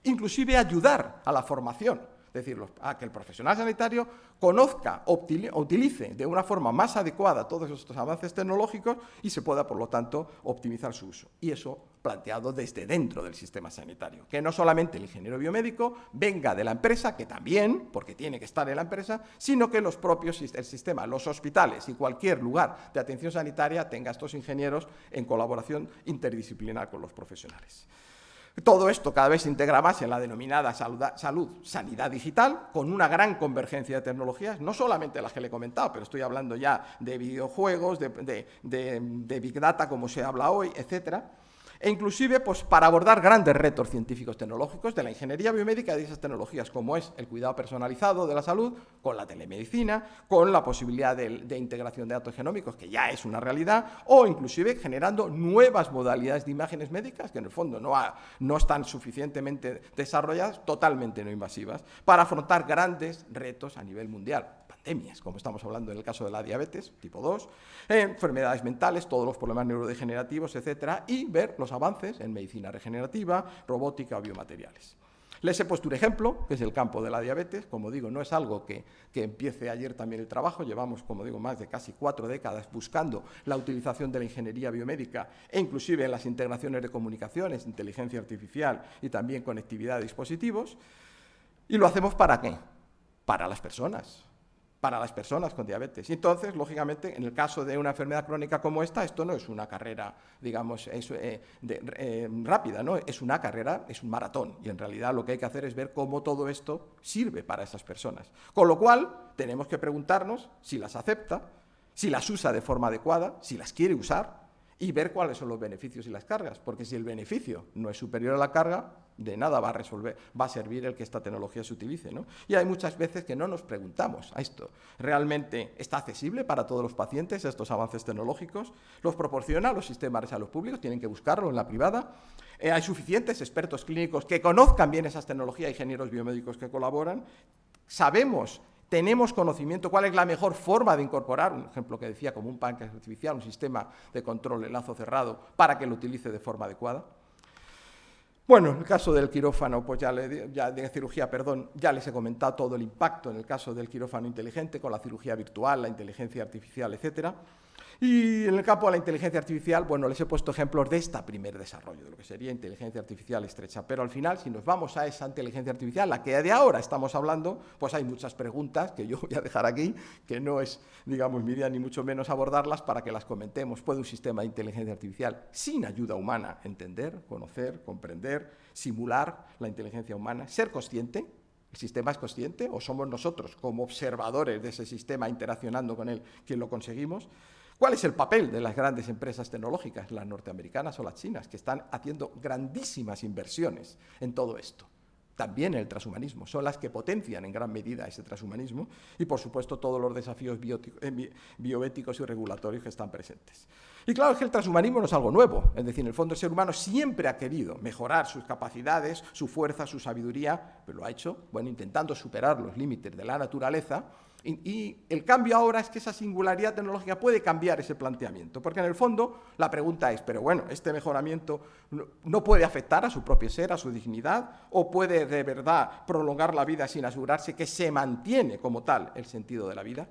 inclusive ayudar a la formación. Es decir, a que el profesional sanitario conozca, utilice de una forma más adecuada todos estos avances tecnológicos y se pueda, por lo tanto, optimizar su uso. Y eso planteado desde dentro del sistema sanitario. Que no solamente el ingeniero biomédico venga de la empresa, que también, porque tiene que estar en la empresa, sino que los propios, el sistema, los hospitales y cualquier lugar de atención sanitaria tenga estos ingenieros en colaboración interdisciplinar con los profesionales. Todo esto cada vez se integra más en la denominada sanidad digital, con una gran convergencia de tecnologías, no solamente las que le he comentado, pero estoy hablando ya de videojuegos, de Big Data, como se habla hoy, etcétera. E inclusive pues, para abordar grandes retos científicos tecnológicos de la ingeniería biomédica y de esas tecnologías, como es el cuidado personalizado de la salud, con la telemedicina, con la posibilidad de integración de datos genómicos, que ya es una realidad, o inclusive generando nuevas modalidades de imágenes médicas, que en el fondo no están suficientemente desarrolladas, totalmente no invasivas, para afrontar grandes retos a nivel mundial. Pandemias, como estamos hablando en el caso de la diabetes tipo 2, enfermedades mentales, todos los problemas neurodegenerativos, etcétera, y ver los avances en medicina regenerativa, robótica o biomateriales. Les he puesto un ejemplo, que es el campo de la diabetes. Como digo, no es algo que empiece ayer también el trabajo, llevamos, como digo, más de casi 4 décadas buscando la utilización de la ingeniería biomédica e inclusive en las integraciones de comunicaciones, inteligencia artificial y también conectividad de dispositivos. ¿Y lo hacemos para qué? Para las personas con diabetes. Y entonces, lógicamente, en el caso de una enfermedad crónica como esta, esto no es una carrera, digamos, rápida, ¿no? Es una carrera, es un maratón. Y en realidad lo que hay que hacer es ver cómo todo esto sirve para esas personas. Con lo cual, tenemos que preguntarnos si las acepta, si las usa de forma adecuada, si las quiere usar, y ver cuáles son los beneficios y las cargas, porque si el beneficio no es superior a la carga, de nada va a servir el que esta tecnología se utilice, ¿no? Y hay muchas veces que no nos preguntamos a esto. ¿Realmente está accesible para todos los pacientes estos avances tecnológicos? ¿Los proporciona los sistemas de salud públicos? ¿Tienen que buscarlo en la privada? ¿Hay suficientes expertos clínicos que conozcan bien esas tecnologías, ingenieros biomédicos que colaboran? ¿Tenemos conocimiento cuál es la mejor forma de incorporar, un ejemplo que decía, como un páncreas artificial, un sistema de control en lazo cerrado, para que lo utilice de forma adecuada? Bueno, en el caso del quirófano, pues de cirugía, ya les he comentado todo el impacto en el caso del quirófano inteligente, con la cirugía virtual, la inteligencia artificial, etcétera. Y en el campo de la inteligencia artificial, bueno, les he puesto ejemplos de este primer desarrollo, de lo que sería inteligencia artificial estrecha. Pero al final, si nos vamos a esa inteligencia artificial, la que de ahora estamos hablando, pues hay muchas preguntas que yo voy a dejar aquí, que no es, digamos, mi idea ni mucho menos abordarlas para que las comentemos. ¿Puede un sistema de inteligencia artificial sin ayuda humana entender, conocer, comprender, simular la inteligencia humana, ser consciente? ¿El sistema es consciente o somos nosotros, como observadores de ese sistema, interaccionando con él, quien lo conseguimos? ¿Cuál es el papel de las grandes empresas tecnológicas, las norteamericanas o las chinas, que están haciendo grandísimas inversiones en todo esto? También el transhumanismo, son las que potencian en gran medida ese transhumanismo y, por supuesto, todos los desafíos bioéticos y regulatorios que están presentes. Y claro, es que el transhumanismo no es algo nuevo, es decir, en el fondo el ser humano siempre ha querido mejorar sus capacidades, su fuerza, su sabiduría, pero lo ha hecho, bueno, intentando superar los límites de la naturaleza. Y el cambio ahora es que esa singularidad tecnológica puede cambiar ese planteamiento, porque en el fondo la pregunta es, pero bueno, ¿este mejoramiento no puede afectar a su propio ser, a su dignidad, o puede de verdad prolongar la vida sin asegurarse que se mantiene como tal el sentido de la vida?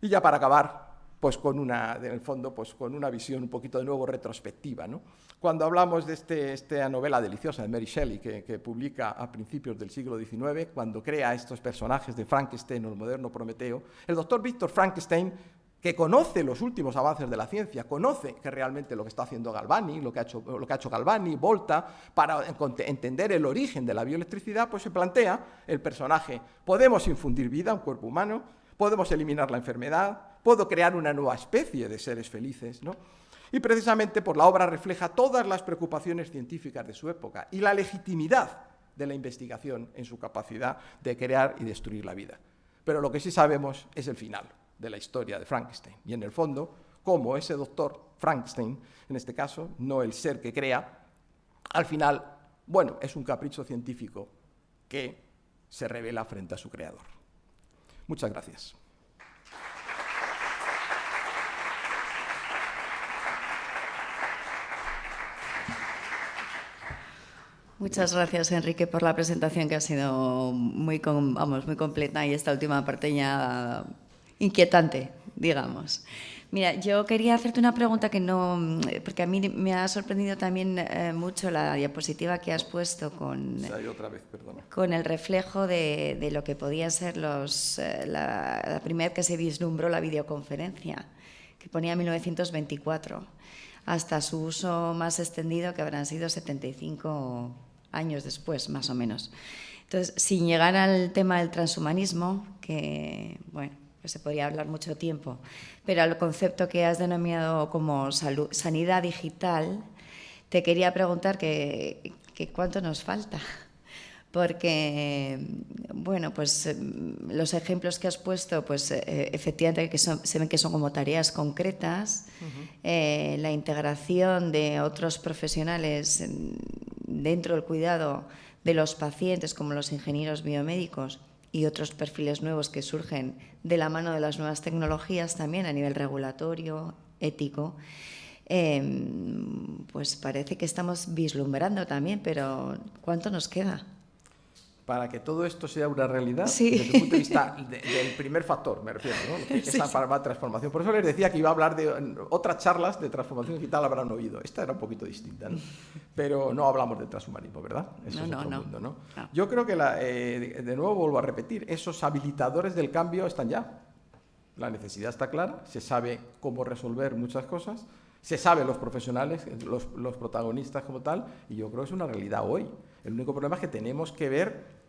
Y ya para acabar, pues con una, en el fondo, pues con una visión un poquito de nuevo retrospectiva, ¿no? Cuando hablamos de esta novela deliciosa de Mary Shelley, que publica a principios del siglo XIX, cuando crea estos personajes de Frankenstein o el moderno Prometeo, el doctor Victor Frankenstein, que conoce los últimos avances de la ciencia, conoce que realmente lo que está haciendo Galvani, lo que ha hecho Galvani, Volta, para entender el origen de la bioelectricidad, pues se plantea el personaje, podemos infundir vida a un cuerpo humano, podemos eliminar la enfermedad, puedo crear una nueva especie de seres felices, ¿no? Y precisamente por la obra refleja todas las preocupaciones científicas de su época y la legitimidad de la investigación en su capacidad de crear y destruir la vida. Pero lo que sí sabemos es el final de la historia de Frankenstein. Y en el fondo, cómo ese doctor Frankenstein, en este caso, no el ser que crea, al final, bueno, es un capricho científico que se revela frente a su creador. Muchas gracias. Muchas gracias, Enrique, por la presentación, que ha sido muy completa, y esta última parte ya inquietante, digamos. Mira, yo quería hacerte una pregunta que no, porque a mí me ha sorprendido también mucho la diapositiva que has puesto con el reflejo de lo que podía ser la primera vez que se vislumbró la videoconferencia, que ponía 1924, hasta su uso más extendido, que habrán sido 75 años después, más o menos. Entonces, sin llegar al tema del transhumanismo, que, bueno, pues se podría hablar mucho tiempo, pero al concepto que has denominado como sanidad digital, te quería preguntar que cuánto nos falta. Porque, bueno, pues los ejemplos que has puesto, pues efectivamente que se ven que son como tareas concretas. La integración de otros profesionales dentro del cuidado de los pacientes, como los ingenieros biomédicos, y otros perfiles nuevos que surgen de la mano de las nuevas tecnologías también a nivel regulatorio, ético. Pues parece que estamos vislumbrando también, pero ¿cuánto nos queda? Para que todo esto sea una realidad, sí, desde el punto de vista del primer factor, me refiero, ¿no? Esa transformación. Por eso les decía que iba a hablar de otras charlas de transformación digital, habrán oído. Esta era un poquito distinta, ¿no? Pero no hablamos de transhumanismo, ¿verdad? Eso es otro mundo, ¿no? Yo creo que, de nuevo vuelvo a repetir, esos habilitadores del cambio están ya. La necesidad está clara, se sabe cómo resolver muchas cosas, se saben los profesionales, los protagonistas como tal, y yo creo que es una realidad hoy. El único problema es que tenemos que ver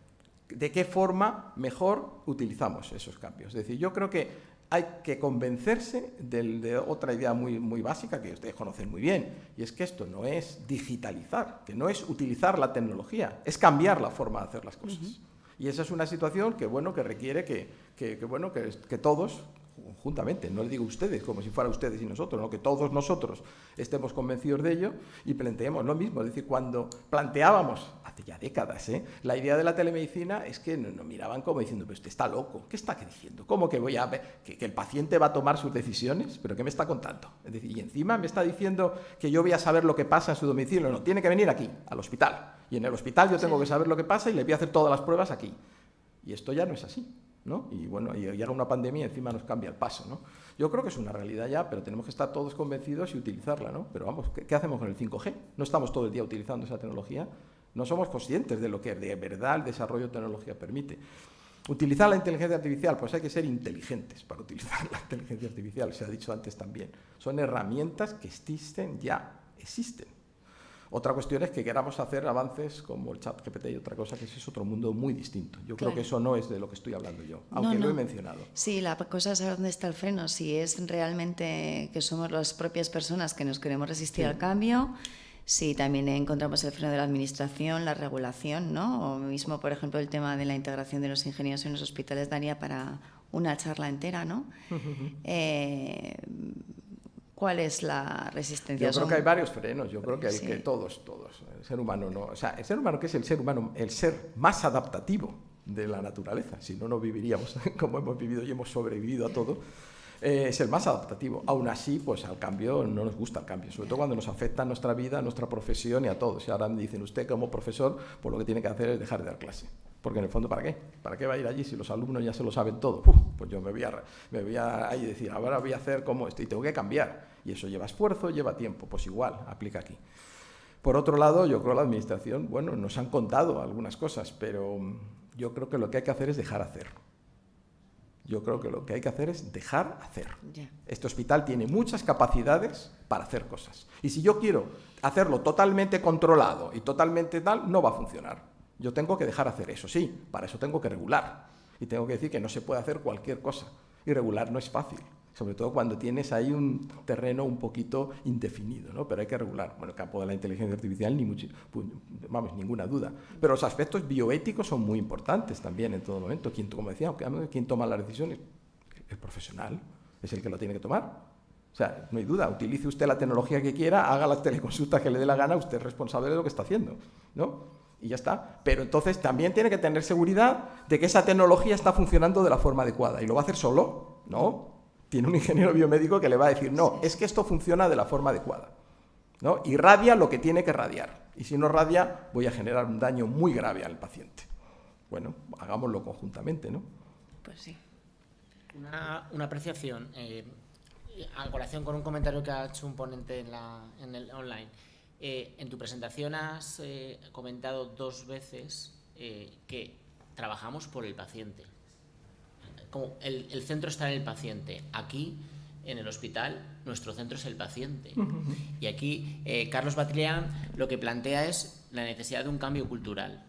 de qué forma mejor utilizamos esos cambios. Es decir, yo creo que hay que convencerse de otra idea muy básica que ustedes conocen muy bien, y es que esto no es digitalizar, que no es utilizar la tecnología, es cambiar la forma de hacer las cosas. Y esa es una situación que, bueno, que requiere que todos, conjuntamente, no le digo ustedes como si fuera ustedes y nosotros, ¿no? Que todos nosotros estemos convencidos de ello y planteemos lo mismo. Es decir, cuando planteábamos, hace ya décadas, la idea de la telemedicina, es que nos miraban como diciendo, pero usted está loco, ¿qué está diciendo? ¿Cómo que voy a ver que el paciente va a tomar sus decisiones? ¿Pero qué me está contando? Es decir, y encima me está diciendo que yo voy a saber lo que pasa en su domicilio. No, tiene que venir aquí, al hospital. Y en el hospital yo tengo que saber lo que pasa y le voy a hacer todas las pruebas aquí. Y esto ya no es así. ¿no? Y bueno, y llega una pandemia y encima nos cambia el paso, ¿no? Yo creo que es una realidad ya, pero tenemos que estar todos convencidos y utilizarla, ¿no? Pero vamos, ¿qué hacemos con el 5G? No estamos todo el día utilizando esa tecnología, no somos conscientes de lo que de verdad el desarrollo de tecnología permite. ¿Utilizar la inteligencia artificial? Pues hay que ser inteligentes para utilizar la inteligencia artificial, se ha dicho antes también. Son herramientas que existen ya, existen. Otra cuestión es que queramos hacer avances como el ChatGPT y otra cosa, que ese es otro mundo muy distinto. Yo creo que eso no es de lo que estoy hablando yo, aunque lo he mencionado. Sí, la cosa es saber dónde está el freno, si es realmente que somos las propias personas que nos queremos resistir al cambio, si también encontramos el freno de la administración, la regulación, ¿no? O mismo, por ejemplo, el tema de la integración de los ingenieros en los hospitales daría para una charla entera, ¿no? ¿Cuál es la resistencia? Yo creo que hay varios frenos, yo creo que hay que todos. El ser humano no, o sea, el ser humano, que es el ser humano, el ser más adaptativo de la naturaleza, si no, no viviríamos como hemos vivido y hemos sobrevivido a todo, es el más adaptativo. Aún así, pues al cambio no nos gusta el cambio, sobre todo cuando nos afecta a nuestra vida, a nuestra profesión y a todos. Y ahora me dicen, usted como profesor, pues lo que tiene que hacer es dejar de dar clase. Porque en el fondo, ¿para qué? ¿Para qué va a ir allí si los alumnos ya se lo saben todo? Pues yo me voy a ahí decir, ahora voy a hacer como esto y tengo que cambiar. Y eso lleva esfuerzo, lleva tiempo. Pues igual, aplica aquí. Por otro lado, yo creo que la administración, bueno, nos han contado algunas cosas, pero yo creo que lo que hay que hacer es dejar hacer. Yo creo que lo que hay que hacer es dejar hacer. Este hospital tiene muchas capacidades para hacer cosas. Y si yo quiero hacerlo totalmente controlado y totalmente tal, no va a funcionar. Yo tengo que dejar hacer eso, sí, para eso tengo que regular. Y tengo que decir que no se puede hacer cualquier cosa. Y regular no es fácil, sobre todo cuando tienes ahí un terreno un poquito indefinido, ¿no? Pero hay que regular. Bueno, el campo de la inteligencia artificial, ninguna duda. Pero los aspectos bioéticos son muy importantes también en todo momento. Como decía, ¿quién toma las decisiones? El profesional es el que lo tiene que tomar. O sea, no hay duda, utilice usted la tecnología que quiera, haga las teleconsultas que le dé la gana, usted es responsable de lo que está haciendo, ¿no? Y ya está. Pero entonces también tiene que tener seguridad de que esa tecnología está funcionando de la forma adecuada. ¿Y lo va a hacer solo? No. Tiene un ingeniero biomédico que le va a decir, no, es que esto funciona de la forma adecuada, ¿no? Irradia lo que tiene que radiar. Y si no radia, voy a generar un daño muy grave al paciente. Bueno, hagámoslo conjuntamente, ¿no? Pues sí. Una apreciación, a colación con un comentario que ha hecho un ponente en el online. En tu presentación has comentado 2 veces que trabajamos por el paciente. Como el centro está en el paciente. Aquí, en el hospital, nuestro centro es el paciente. Y aquí Carlos Batlián lo que plantea es la necesidad de un cambio cultural.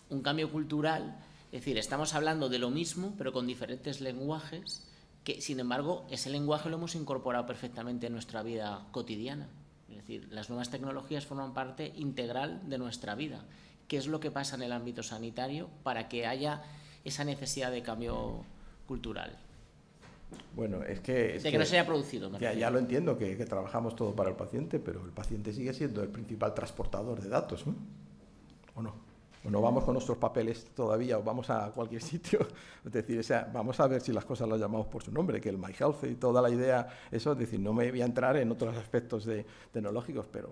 Un cambio cultural, es decir, estamos hablando de lo mismo, pero con diferentes lenguajes, que sin embargo ese lenguaje lo hemos incorporado perfectamente en nuestra vida cotidiana. Es decir, las nuevas tecnologías forman parte integral de nuestra vida. ¿Qué es lo que pasa en el ámbito sanitario para que haya esa necesidad de cambio cultural? Bueno, es que no se haya producido. Ya lo entiendo, que trabajamos todo para el paciente, pero el paciente sigue siendo el principal transportador de datos, ¿no? ¿O no? O no vamos con nuestros papeles todavía, o vamos a cualquier sitio. Es decir, vamos a ver si las cosas las llamamos por su nombre, que el My Health y toda la idea, eso, es decir, no me voy a entrar en otros aspectos tecnológicos, pero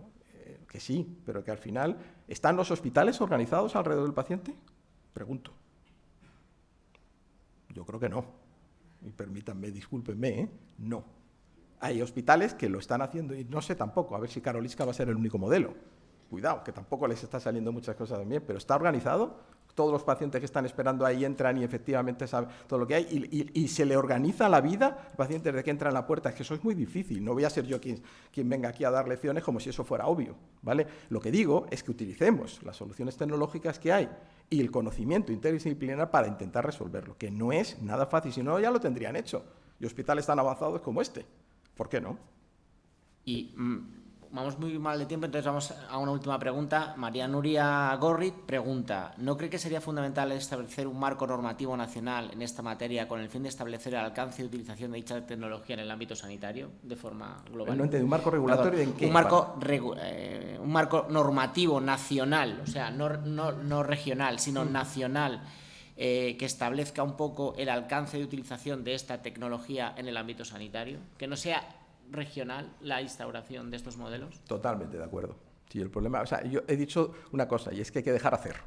que sí, pero que al final, ¿están los hospitales organizados alrededor del paciente? Pregunto. Yo creo que no. Y permítanme, discúlpenme, no. Hay hospitales que lo están haciendo y no sé tampoco, a ver si Karolinska va a ser el único modelo. Cuidado, que tampoco les está saliendo muchas cosas también, pero está organizado. Todos los pacientes que están esperando ahí entran y efectivamente saben todo lo que hay y se le organiza la vida al paciente desde que entra en la puerta. Es que eso es muy difícil. No voy a ser yo quien venga aquí a dar lecciones como si eso fuera obvio, ¿vale? Lo que digo es que utilicemos las soluciones tecnológicas que hay y el conocimiento interdisciplinar para intentar resolverlo, que no es nada fácil, si no ya lo tendrían hecho. Y hospitales tan avanzados como este. ¿Por qué no? Y vamos muy mal de tiempo, entonces vamos a una última pregunta. María Nuria Gorrit pregunta, ¿no cree que sería fundamental establecer un marco normativo nacional en esta materia con el fin de establecer el alcance y utilización de dicha tecnología en el ámbito sanitario de forma global? No entiendo, ¿un marco regulatorio en qué? Un marco normativo nacional, o sea, no regional, sino nacional, que establezca un poco el alcance de utilización de esta tecnología en el ámbito sanitario, que no sea regional la instauración de estos modelos? Totalmente de acuerdo. Sí, el problema, o sea, yo he dicho una cosa y es que hay que dejar hacer.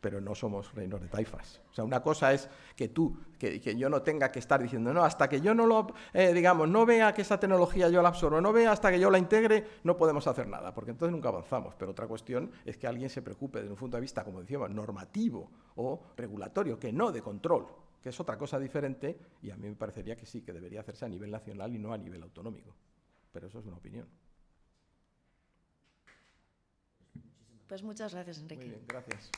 pero no somos reinos de taifas. O sea, una cosa es que que yo no tenga que estar diciendo, no, hasta que yo no lo, digamos, no vea que esa tecnología yo la absorbo, no vea hasta que yo la integre, no podemos hacer nada, porque entonces nunca avanzamos. Pero otra cuestión es que alguien se preocupe desde un punto de vista, como decíamos, normativo o regulatorio, que no de control, que es otra cosa diferente, y a mí me parecería que sí, que debería hacerse a nivel nacional y no a nivel autonómico. Pero eso es una opinión. Pues muchas gracias, Enrique. Muy bien, gracias.